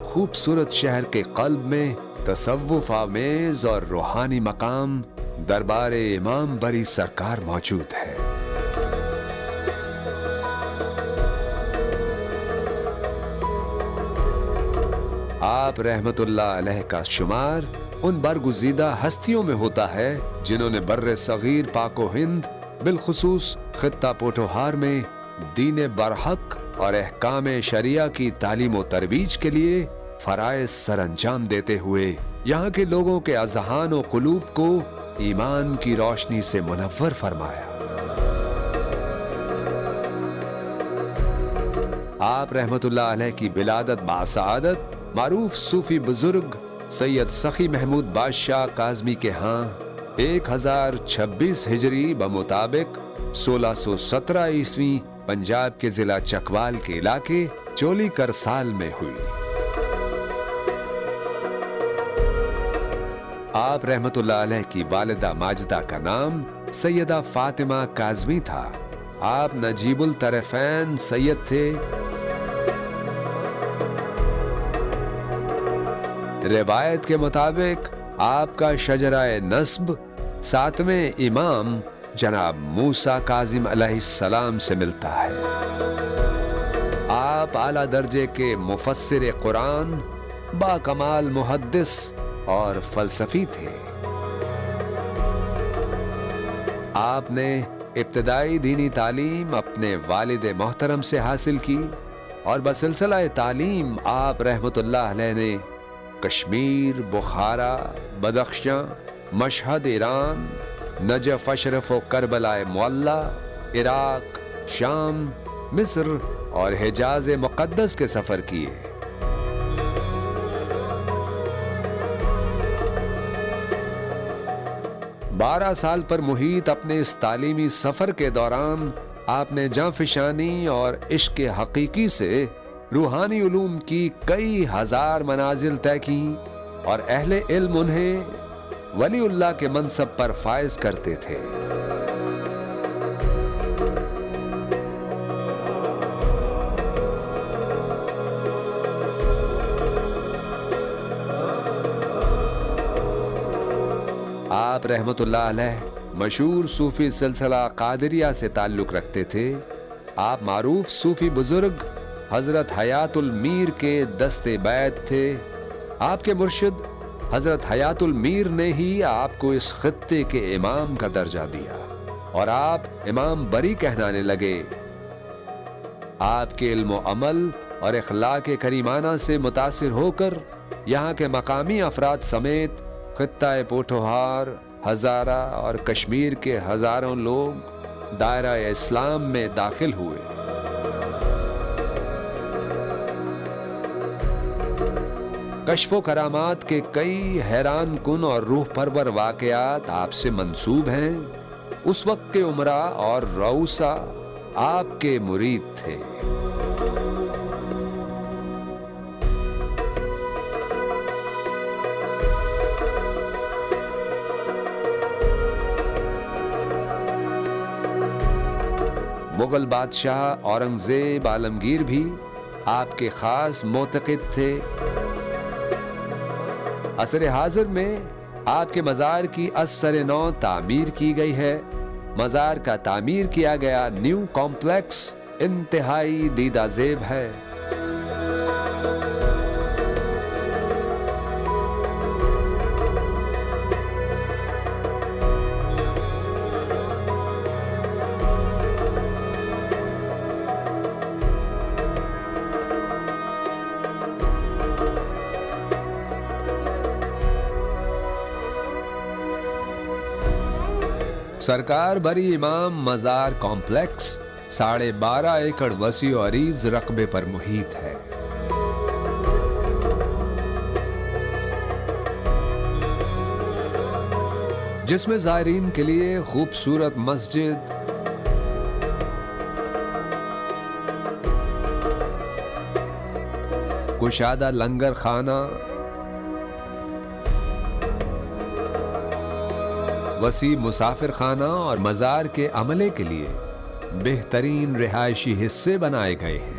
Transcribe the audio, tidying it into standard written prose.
خوبصورت شہر کے قلب میں تصوف آمیز اور روحانی مقام دربار امام بری سرکار موجود ہے۔ آپ رحمت اللہ علیہ کا شمار ان برگزیدہ ہستیوں میں ہوتا ہے جنہوں نے بر صغیر پاک و ہند بالخصوص خطہ پوٹوہار میں دین برحق اور احکام شریعہ کی تعلیم و ترویج کے لیے فرائض سر انجام دیتے ہوئے یہاں کے لوگوں کے اذہان و قلوب کو ایمان کی روشنی سے منور فرمایا۔ آپ رحمت اللہ علیہ کی ولادت باسعادت معروف صوفی بزرگ سید سخی محمود بادشاہ کاظمی کے ہاں 1026 ہجری بمطابق 1617 عیسوی پنجاب کے ضلع چکوال کے علاقے چولی کرسال میں ہوئی۔ آپ رحمت اللہ علیہ کی والدہ ماجدہ کا نام سیدہ فاطمہ کاظمی تھا۔ آپ نجیب الطرفین سید تھے۔ روایت کے مطابق آپ کا شجرہ نسب 7ویں امام جناب موسیٰ کاظم علیہ السلام سے ملتا ہے۔ آپ اعلیٰ درجے کے مفسر قرآن، با کمال محدث اور فلسفی تھے۔ آپ نے ابتدائی دینی تعلیم اپنے والد محترم سے حاصل کی اور بسلسلہ تعلیم آپ رحمت اللہ علیہ نے Kashmir, Bukhara, Badakhshan, Mashhad Iran, Najaf Ashraf و کربلا معلی، عراق، شام، مصر اور حجاز مقدس کے سفر کیے۔ بارہ سال پر محیط اپنے اس تعلیمی سفر کے دوران آپ نے جانفشانی اور عشق حقیقی سے روحانی علوم کی کئی ہزار منازل طے کی اور اہل علم انہیں ولی اللہ کے منصب پر فائز کرتے تھے۔ آپ رحمت اللہ علیہ مشہور صوفی سلسلہ قادریہ سے تعلق رکھتے تھے۔ آپ معروف صوفی بزرگ حضرت حیات المیر کے دست بیعت تھے۔ آپ کے مرشد حضرت حیات المیر نے ہی آپ کو اس خطے کے امام کا درجہ دیا اور آپ امام بری کہلانے لگے۔ آپ کے علم و عمل اور اخلاق کریمانہ سے متاثر ہو کر یہاں کے مقامی افراد سمیت خطہ پوٹوہار، ہزارہ اور کشمیر کے ہزاروں لوگ دائرہ اسلام میں داخل ہوئے۔ کشف و کرامات کے کئی حیران کن اور روح پرور واقعات آپ سے منسوب ہیں۔ اس وقت کے عمرا اور رؤسا آپ کے مرید تھے۔ مغل بادشاہ اورنگزیب عالمگیر بھی آپ کے خاص معتقد تھے۔ عصر حاضر میں آپ کے مزار کی از سر نو تعمیر کی گئی ہے۔ مزار کا تعمیر کیا گیا نیو کمپلیکس انتہائی دیدہ زیب ہے۔ سرکار بری امام مزار کمپلیکس 12.5 ایکڑ وسیع و عریض رقبے پر محیط ہے۔ جس میں زائرین کے لیے خوبصورت مسجد، کشادہ لنگر خانہ، وسیع مسافر خانہ اور مزار کے عملے کے لیے بہترین رہائشی حصے بنائے گئے ہیں۔